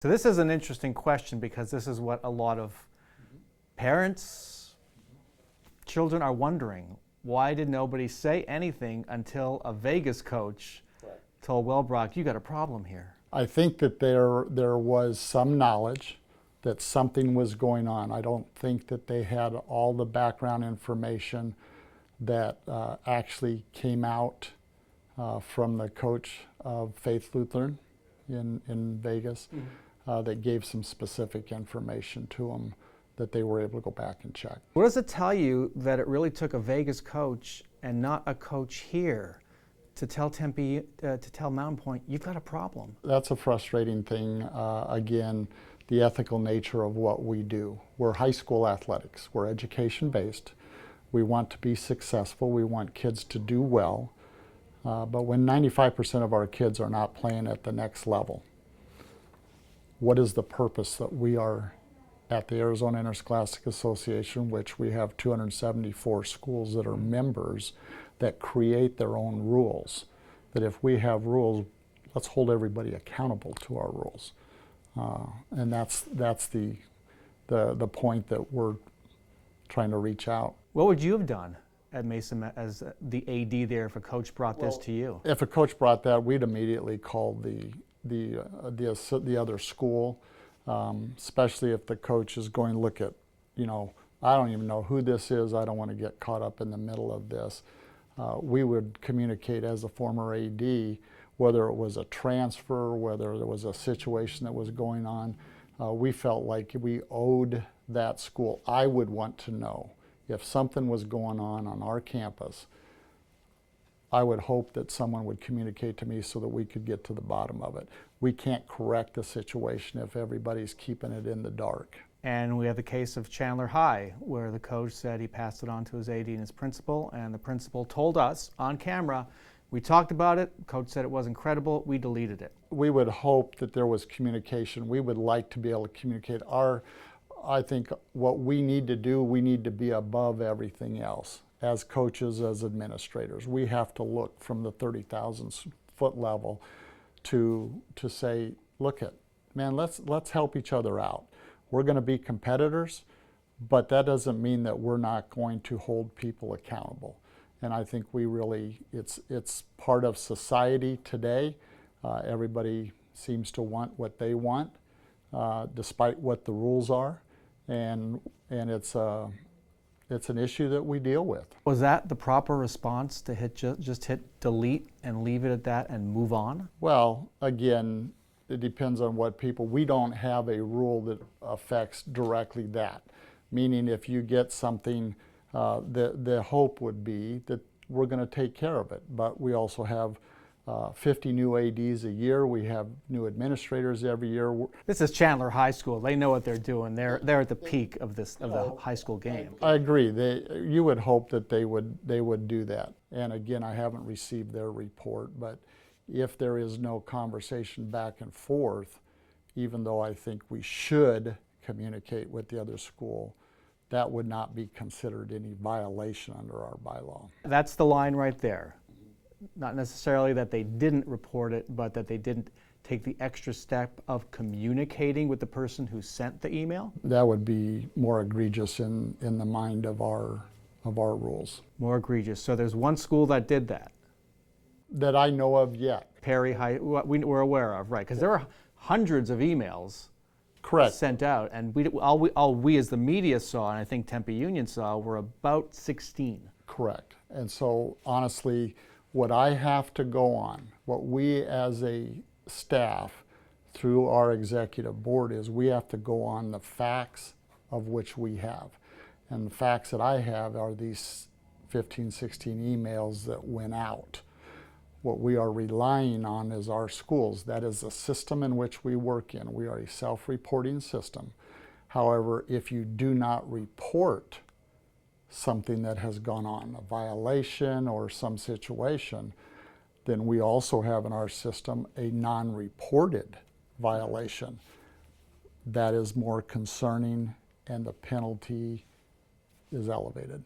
So this is an interesting question because this is what a lot of parents, children are wondering. Why did nobody say anything until a Vegas coach told Wellbrock, you got a problem here? I think that there was some knowledge that something was going on. I don't think that they had all the background information that actually came out from the coach of Faith Lutheran in Vegas that gave some specific information to them that they were able to go back and check. What does it tell you that it really took a Vegas coach and not a coach here to tell Tempe, to tell Mountain Pointe, you've got a problem? That's a frustrating thing. Again, the ethical nature of what we do. We're high school athletics. We're education-based. We want to be successful. We want kids to do well. But when 95% of our kids are not playing at the next level, what is the purpose that we are at the Arizona Interscholastic Association, which we have 274 schools that are members that create their own rules? That if we have rules, let's hold everybody accountable to our rules. And that's the point that we're trying to reach out. What would you have done at Mason as the AD there if a coach brought this to you? If a coach brought that, we'd immediately call the other school, especially if the coach is going to look at, I don't even know who this is. I don't want to get caught up in the middle of this. We would communicate as a former AD, whether it was a transfer, whether there was a situation that was going on. We felt like we owed that school. I would want to know if something was going on our campus. I would hope that someone would communicate to me so that we could get to the bottom of it. We can't correct the situation if everybody's keeping it in the dark. And we have the case of Chandler High, where the coach said he passed it on to his AD and his principal, and the principal told us on camera, we talked about it, coach said it wasn't credible, we deleted it. We would hope that there was communication. We would like to be able to communicate. I think what we need to do, we need to be above everything else. As coaches, as administrators, we have to look from the 30,000 foot level to say, look man, let's help each other out. We're going to be competitors, but that doesn't mean that we're not going to hold people accountable. And I think it's part of society today. Everybody seems to want what they want, despite what the rules are, and it's an issue that we deal with. Was that the proper response, to just hit delete and leave it at that and move on? Well, again, it depends on what we don't have a rule that affects directly that. Meaning if you get something, the hope would be that we're going to take care of it. But we also have 50 new ADs a year. We have new administrators every year. This is Chandler High School. They know what they're doing. They're at the peak of the high school game. I agree. You would hope that they would do that. And again, I haven't received their report, but if there is no conversation back and forth, even though I think we should communicate with the other school, that would not be considered any violation under our bylaw. That's the line right there. Not necessarily that they didn't report it, but that they didn't take the extra step of communicating with the person who sent the email? That would be more egregious in the mind of our rules. More egregious. So there's one school that did that? That I know of yet. Perry High, we're aware of, right? Because there were hundreds of emails sent out, and all we as the media saw, and I think Tempe Union saw, were about 16. Correct. And so honestly, what I have to go on, what we as a staff through our executive board is we have to go on the facts of which we have. And the facts that I have are these 15, 16 emails that went out. What we are relying on is our schools. That is the system in which we work in. We are a self-reporting system. However, if you do not report something that has gone on, a violation or some situation, then we also have in our system a non-reported violation. That is more concerning, and the penalty is elevated.